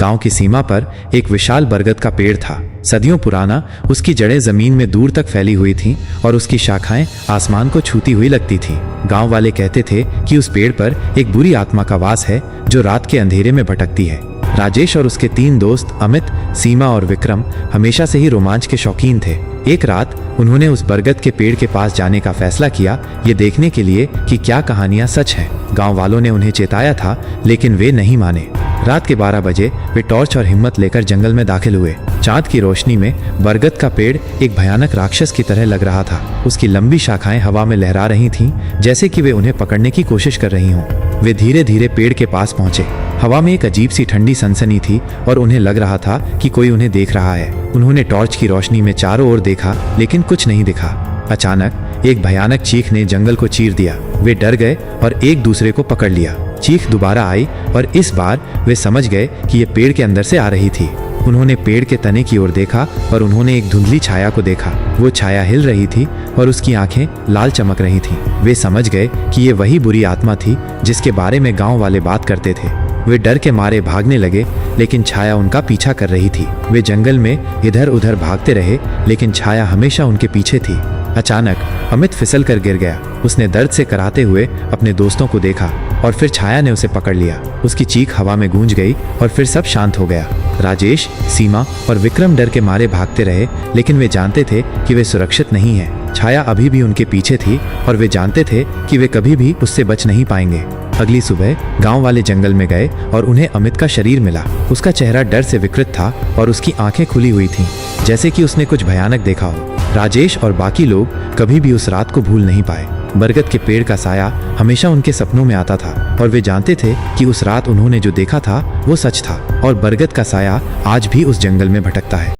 गांव की सीमा पर एक विशाल बरगद का पेड़ था। सदियों पुराना, उसकी जड़ें जमीन में दूर तक फैली हुई थीं और उसकी शाखाएं आसमान को छूती हुई लगती थीं। गांव वाले कहते थे कि उस पेड़ पर एक बुरी आत्मा का वास है जो रात के अंधेरे में भटकती है। राजेश और उसके 3 दोस्त अमित, सीमा और विक्रम हमेशा से ही रोमांच के शौकीन थे। एक रात उन्होंने उस बरगद के पेड़ के पास जाने का फैसला किया, ये देखने के लिए कि क्या कहानियां सच हैं। गांव वालों ने उन्हें चेताया था, लेकिन वे नहीं माने। रात के 12 बजे वे टॉर्च और हिम्मत लेकर जंगल में दाखिल हुए। चांद की रोशनी में बरगद का पेड़ एक भयानक राक्षस की तरह लग रहा था। उसकी लंबी शाखाएं हवा में लहरा रही थीं, जैसे कि वे उन्हें पकड़ने की कोशिश कर रही हों। वे धीरे धीरे पेड़ के पास पहुंचे। हवा में एक अजीब सी ठंडी सनसनी थी और उन्हें लग रहा था कि कोई उन्हें देख रहा है। उन्होंने टॉर्च की रोशनी में चारों ओर देखा, लेकिन कुछ नहीं दिखा। अचानक एक भयानक चीख ने जंगल को चीर दिया। वे डर गए और एक दूसरे को पकड़ लिया। चीख दोबारा आई और इस बार वे समझ गए कि ये पेड़ के अंदर से आ रही थी। उन्होंने पेड़ के तने की ओर देखा और उन्होंने एक धुंधली छाया को देखा। वो छाया हिल रही थी और उसकी आंखें लाल चमक रही थीं। वे समझ गए कि ये वही बुरी आत्मा थी जिसके बारे में गांव वाले बात करते थे। वे डर के मारे भागने लगे, लेकिन छाया उनका पीछा कर रही थी। वे जंगल में इधर उधर भागते रहे, लेकिन छाया हमेशा उनके पीछे थी। अचानक अमित फिसल कर गिर गया। उसने दर्द से कराहते हुए अपने दोस्तों को देखा और फिर छाया ने उसे पकड़ लिया। उसकी चीख हवा में गूंज गई और फिर सब शांत हो गया। राजेश, सीमा और विक्रम डर के मारे भागते रहे, लेकिन वे जानते थे कि वे सुरक्षित नहीं हैं। छाया अभी भी उनके पीछे थी और वे जानते थे कि वे कभी भी उससे बच नहीं पाएंगे। अगली सुबह गांव वाले जंगल में गए और उन्हें अमित का शरीर मिला। उसका चेहरा डर से विकृत था और उसकी आंखें खुली हुई थीं, जैसे कि उसने कुछ भयानक देखा हो। राजेश और बाकी लोग कभी भी उस रात को भूल नहीं पाए। बरगद के पेड़ का साया हमेशा उनके सपनों में आता था और वे जानते थे कि उस रात उन्होंने जो देखा था वो सच था और बरगद का साया आज भी उस जंगल में भटकता है।